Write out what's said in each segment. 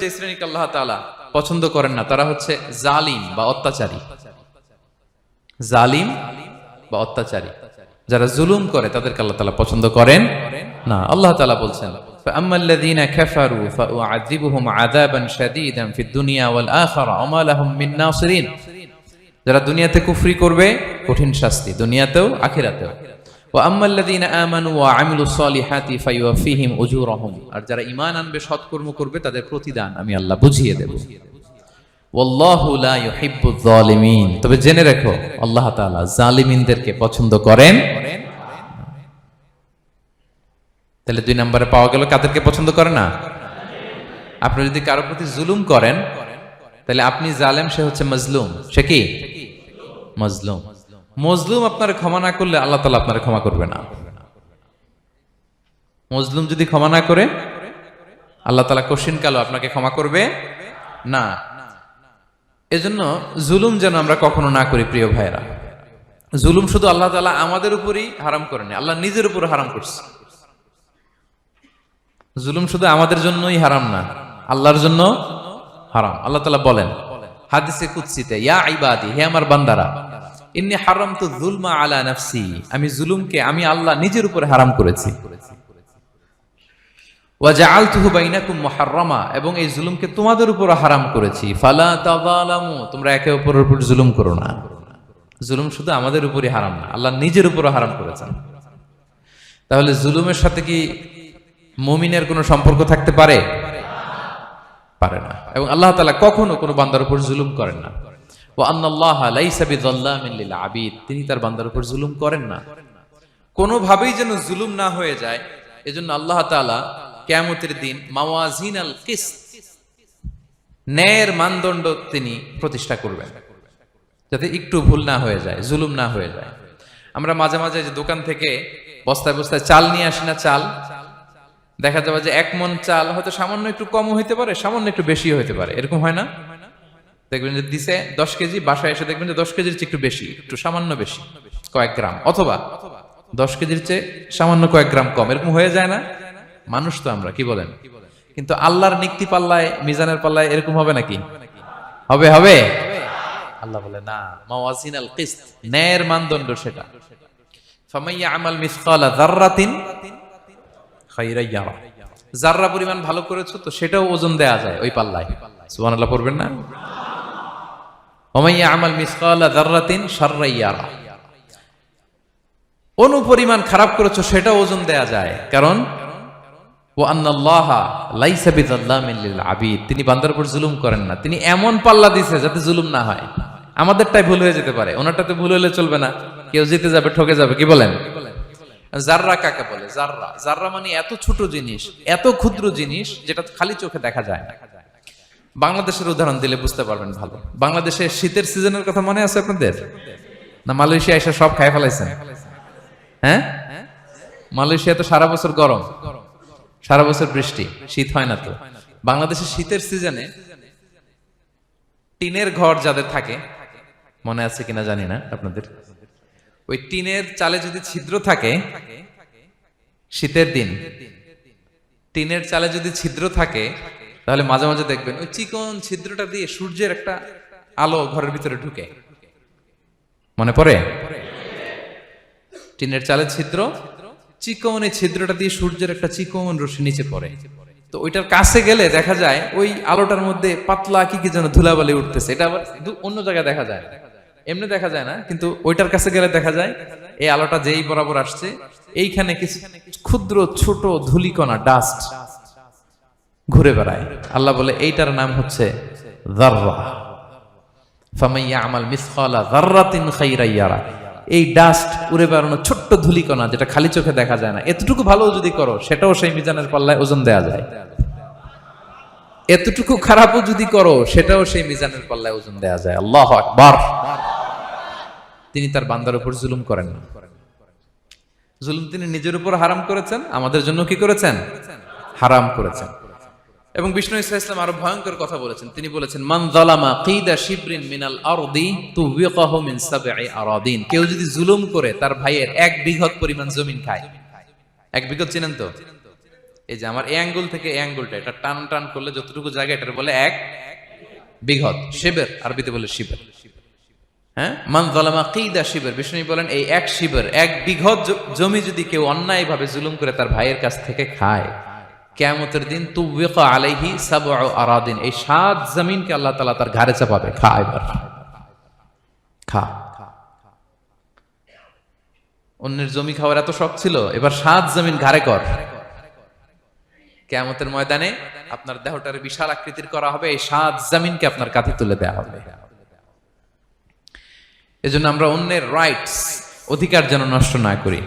যে শ্রেণীকে আল্লাহ তাআলা পছন্দ করেন না তারা হচ্ছে জালিম বা অত্যাচারী। জালিম বা অত্যাচারী যারা জুলুম করে তাদেরকে আল্লাহ তাআলা পছন্দ করেন না। আল্লাহ তাআলা বলছেন ফাআম্মাল্লাযীনা কাফারু ফাউআযিবুহুম আযাবান শাদীদান ফিদ দুনিয়া ওয়াল আখিরা ওয়া মা লাহুম মিন নাসিরিন। যারা দুনিয়াতে কুফরি করবে কঠিন শাস্তি দুনিয়াতেও আখিরাতেও। ওয়া আম্মাল্লাযীনা আমানু ওয়া আমিলুস সলিহাতি ফায়ুওয়াফিহিম উজুরাহুম। আর যারা ঈমান আনবে সৎকর্ম করবে তাদের প্রতিদান আমি আল্লাহ বুঝিয়ে দেব। ওয়াল্লাহু লা ইউহিব্বুয যালিমিন। তবে জেনে রাখো আল্লাহ তাআলা জালিমিনদেরকে পছন্দ করেন। তাহলে 2 নম্বরে পাওয়া গেল কাদেরকে পছন্দ করে না। আপনি যদি কারো প্রতি জুলুম করেন তাহলে আপনি জালেম, সে হচ্ছে মাজলুম। সে কি মাজলুম। মজলুম আপনার ক্ষমা না করলে আল্লাহ তাআলা আপনার ক্ষমা করবে না। মজলুম যদি ক্ষমা না করে আল্লাহ তাআলা কঠিন কালো আপনাকে ক্ষমা করবে না। এজন্য জুলুম যেন আমরা কখনো না করি প্রিয় ভাইরা। জুলুম শুধু আল্লাহ তাআলা আমাদের উপরই হারাম করেনি, আল্লাহ নিজের উপর হারাম করছে। জুলুম শুধু আমাদের জন্যই হারাম না, আল্লাহর জন্য হারাম। আল্লাহ তাআলা বলেন হাদিসে কুদসিতে, ইয়া ইবাদি, হে আমার বান্দারা, ইন্নী হারামতু যুলমা আলা নাফসি, আমি জুলুমকে আমি আল্লাহ নিজের উপরে হারাম করেছি। ওয়া জাআলতুহু বাইনাকুম মুহাররামা, এবং এই জুলুমকে তোমাদের উপর হারাম করেছি। ফালা তাযালামু, তোমরা একে অপরের উপর জুলুম করো না। জুলুম শুধু আমাদের উপরই হারাম না, আল্লাহ নিজের উপর হারাম করেছেন। তাহলে জুলুমের সাথে কি মুমিনের কোনো সম্পর্ক থাকতে পারে? পারে না। এবং আল্লাহ তাআলা কখনো কোনো বান্দার উপর জুলুম করেন না। ওয়া আন্নাল্লাহা লাইসা বিযাল্লামিন লিল আবিদ, তিনি তার বান্দার উপর জুলুম করেন না। কোনোভাবেই যেন জুলুম না হয়ে যায়, এজন্য আল্লাহ তাআলা কিয়ামতের দিন মাওয়াজিনাল কিসত, ন্যায়ের মানদণ্ড তিনি প্রতিষ্ঠা করবেন, যাতে একটু ভুল না হয়ে যায়, জুলুম না হয়ে যায়। আমরা মাঝে মাঝে যে দোকান থেকে বস্তায় বস্তায় চাল নিয়ে আসি না, চাল দেখা যাবে যে 1 মণ চাল হয়তো সামান্য একটু কমও হইতে পারে, সামান্য একটু বেশিও হইতে পারে। এরকম হয় না? দেখবেন যে দিছে 10 কেজি, বাসায় এসে দেখবেন যে 10 কেজির চেয়ে একটু বেশি, একটু সামান্য বেশি কয়েক গ্রাম, অথবা 10 কেজির চেয়ে সামান্য কয়েক গ্রাম কম। এরকম হয়ে যায় না? মানুষ তো আমরা, কি বলেন? কিন্তু আল্লাহর নিক্তি পাল্লায়, মিজানের পাল্লায় এরকম হবে নাকি? হবে হবে। আল্লাহ বলে না, মাওয়াজিনাল কিসত, ন্যায়ের মানদণ্ড সেটা। ফামাইয়া আমাল মিসকালা যাররাতিন খায়রান ইয়ারা, যাররা পরিমাণ ভালো করেছো তো সেটাও ওজন দেয়া যায় ওই পাল্লায়। সুবহানাল্লাহ পড়বেন না? ওমাইয়া আমাল মিসকালা যাররাতিন শাররান ইয়ারা, অনুপরিমাণ খারাপ করেছো সেটাও ওজন দেয়া যায়। কারণ ওয়া আন্নাল্লাহা লাইসা বিযাল্লামিন লিল আবিদ, তিনি বান্দার উপর জুলুম করেন না। তিনি এমন পাল্লা দিয়েছে যাতে জুলুম না হয়। আমাদেরটাই ভুল হয়ে যেতে পারে, ওনারটাতে ভুল হলে চলবে না, কেউ জিতে যাবে, ঠকে যাবে। কি বলেন? জাররা কাকে বলে? জাররা, জাররা মানে এত ছোট জিনিস, এত ক্ষুদ্র জিনিস যেটা খালি চোখে দেখা যায় না। বাংলাদেশের উদাহরণ দিলে বুঝতে পারবেন ভালো। বাংলাদেশে শীতের সিজনের কথা মনে আছে আপনাদের? না মালয়েশিয়া এসে সব খায় ফেলাইছেন? হ্যাঁ, মালয়েশিয়া তো সারা বছর গরম, সারা বছর বৃষ্টি, শীত হয় না। তো বাংলাদেশের শীতের সিজনে টিনের ঘর যাদের থাকে, মনে আছে কিনা জানি না আপনাদের, ওই টিনের চালে যদি ছিদ্র থাকে, শীতের দিন টিনের চালে যদি ছিদ্র থাকে, তাহলে মাঝে মাঝে দেখবেন ওই চিকন ছিদ্রটা দিয়ে সূর্যের একটা আলো ঘরের ভিতরে ঢুকে। মনে পড়ে? টিনের চালে ছিদ্র, চিকন এই ছিদ্রটা দিয়ে সূর্যের একটা চিকন রশ্মি নিচে পড়ে। তো ওইটার কাছে গেলে দেখা যায় ওই আলোটার মধ্যে পাতলা কি কি যেন ধুলাবালি উঠতেছে। এটা আবার অন্য জায়গায় দেখা যায়, এমনি দেখা যায় না, কিন্তু ওইটার কাছে গেলে দেখা যায় এই আলোটা যেই বরাবর আসছে, এইখানে কিছু ক্ষুদ্র ছোট ধূলিকণা, ডাস্ট ঘুরে বেড়ায়। আল্লাহ বলে এইটার নাম হচ্ছে যাররা। ফামাইয়া আমাল মিসকালা যাররাতিন খায়রান ইয়ারা, এই ডাস্ট উড়ে বেড়ানো ছোট্ট ধূলিকণা যেটা খালি চোখে দেখা যায় না, এতটুকু ভালো যদি করো সেটাও সেই মিজানের পাল্লায় ওজন দেয়া যায়। এতটুকু খারাপও যদি করো সেটাও সেই মিজানের পাল্লায় ওজন দেয়া যায়। আল্লাহু আকবার। তিনি তার বান্দার উপর জুলুম করেন না। জুলুম তিনি নিজের উপর হারাম করেছেন, আমাদের জন্য কি করেছেন? হারাম করেছেন। এবং বিষ্ণু ঈসা ইসলাম আরো ভয়ঙ্কর কথা বলেছেন। তিনি বলেছেন মান যালামা কিদা শিবরিন মিনাল আরদি তুবিকাহু মিন সাবঈ আরাদিন, কেউ যদি জুলুম করে তার ভাইয়ের 1 বিঘত পরিমাণ জমিন খায়। 1 বিঘত চিনেন তো? এই যে আমার এই আঙ্গুল থেকে এই আঙ্গুলটা এটা টান টান করলে যতটুকু জায়গা এটার বলে এক বিঘত, শিবের, আরবিতে বলে শিবের। হ্যাঁ, মান যালামা কিদা শিবের, বিষ্ণু বলেন এই এক শিবের, এক বিঘত জমি যদি কেউ অন্যায়ভাবে জুলুম করে তার ভাইয়ের কাছ থেকে খায়, কিয়ামতের দিন তুবিকা আলাইহি সাবউ আরাদিন, এই 7 জমিনকে আল্লাহ তাআলা তার ঘাড়ে চাপাবে, খা এবার খা। অন্যের জমি খাওয়ার এত শখ ছিল, এবার 7 জমিন ঘাড়ে কর। কিয়ামতের ময়দানে আপনার দেহটারে বিশাল আকৃতির করা হবে, এই 7 জমিনকে আপনার কাঁধে তুলে দেয়া হবে। এজন্য আমরা অন্যের রাইটস, অধিকার যেন নষ্ট না করি,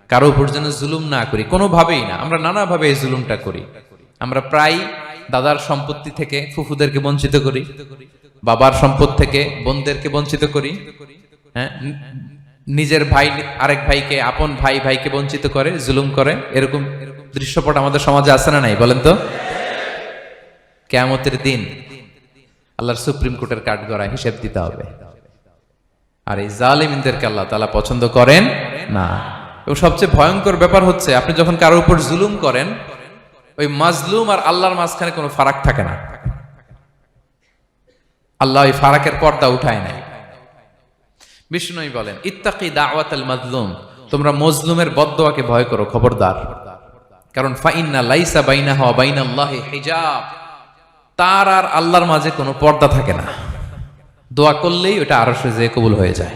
কারো উপর যেন জুলুম না করি, কোনোভাবেই না। আমরা নানাভাবে এই জুলুমটা করি। আমরা প্রায় দাদার সম্পত্তি থেকে ফুফুদেরকে বঞ্চিত করি, বাবার সম্পদ থেকে বোনদেরকে বঞ্চিত করি। হ্যাঁ, নিজের ভাই আরেক ভাইকে, আপন ভাই ভাইকে বঞ্চিত করে, জুলুম করে। এরকম দৃশ্যপট আমাদের সমাজে আছে না নাই বলেন তো? কিয়ামতের দিন আল্লাহর সুপ্রিম কোর্টের কাঠগড়ায় হিসেব দিতে হবে। আর এই জালিমদেরকে আল্লাহ তাআলা পছন্দ করেন না। এবং সবচেয়ে ভয়ঙ্কর ব্যাপার হচ্ছে, আপনি যখন কারোর উপর জুলুম করেন, ওই মাজলুম আর আল্লাহর মাঝখানে কোনো ফারাক থাকে না। আল্লাহ ওই ফারাকের পর্দা উঠায় নাই। বিষ্ণু বলেন ইত্তাকি দাওয়াতাল মাজলুম, তোমরা মজলুমের বদদোয়াকে ভয় করো, খবরদার। কারণ ফাইন্না লাইসা বাইনাহু ওয়া বাইনাল্লাহি হিজাব, তার আর আল্লাহর মাঝে কোনো পর্দা থাকে না। দোয়া করলেই ওটা আরশে যেয়ে কবুল হয়ে যায়।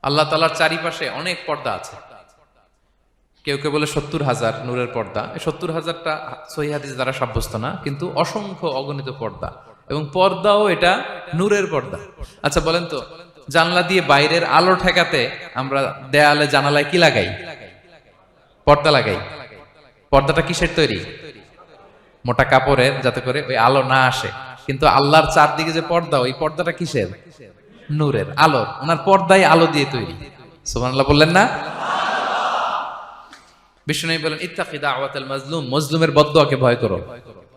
আল্লাহ তাআলার চারিপাশে অনেক পর্দা আছে। কেউ কেউ বলে 70,000 নূরের পর্দা। 70,000টা সহিহ হাদিস দ্বারা সাব্যস্ত না, কিন্তু অসংখ্য অগণিত পর্দা, এবং পর্দাও এটা নূরের পর্দা। আচ্ছা বলেন তো, জানলা দিয়ে বাইরের আলো ঠেকাতে আমরা দেয়ালে জানালায় কি লাগাই? পর্দা লাগাই। পর্দাটা কিসের তৈরি? মোটা কাপড়ের, যাতে করে ওই আলো না আসে। কিন্তু আল্লাহর চারদিকে যে পর্দা, ওই পর্দাটা কিসের? নূরের, আলোর। ওনার পর্দায় আলো দিয়ে তৈরি। সুবহানাল্লাহ বললেন না? বিষ্ণু বলেন ইত্তাকি দাওয়াতাল মাজলুম, মজলুমের বদদোয়াকে ভয় করো।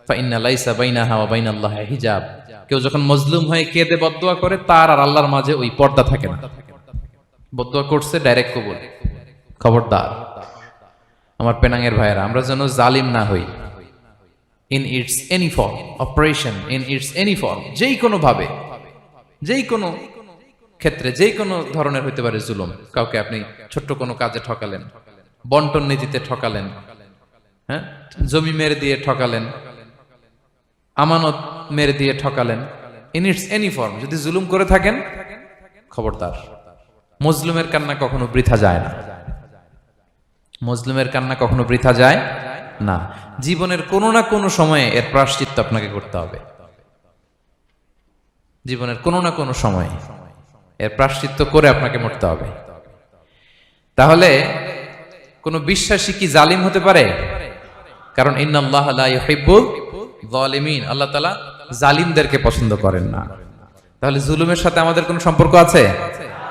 ফাইন্না লাইসা বাইনাহা ওয়া বাইনাল্লাহি হিজাব, কেউ যখন মজলুম হয়ে কেঁদে বদদোয়া করে, তার আর আল্লাহর মাঝে ওই পর্দা থাকে না। বদদোয়া করছে, ডাইরেক্ট কবুল। খবরদার আমার পেনাঙ্গের ভাইয়েরা, আমরা যেন জালিম না হই। In it's any form, operation in it's any form, যেই কোনো ভাবে, যেই কোনো ক্ষেত্রে, যেই কোনো ধরনের হইতে পারে জুলুম। কাউকে আপনি ছোট্ট কোনো কাজে ঠকালেন, বন্টন নীতিতে ঠকালেন, হ্যাঁ, জমি মেরে দিয়ে ঠকালেন, আমানত মেরে দিয়ে ঠকালেন, ইন ইটস এনি ফর্ম যদি জুলুম করে থাকেন, খবরদার। মজলুমের কান্না কখনো বৃথা যায় না। মজলুমের কান্না কখনো বৃথা যায় না। জীবনের কোনো না কোনো সময়ে এর প্রায়শ্চিত্ত আপনাকে করতে হবে। জীবনের কোনো না কোনো সময়ে এর প্রায়শ্চিত্ত করে আপনাকে মরতে হবে। তাহলে কোন বিশ্বাসী কি জালিম হতে পারে? কারণ ইন্নাল্লাহা লা ইউহিব্বুল যালিমিন, আল্লাহ তাআলা জালিমদেরকে পছন্দ করেন না। তাহলে জুলুমের সাথে আমাদের কোনো সম্পর্ক আছে?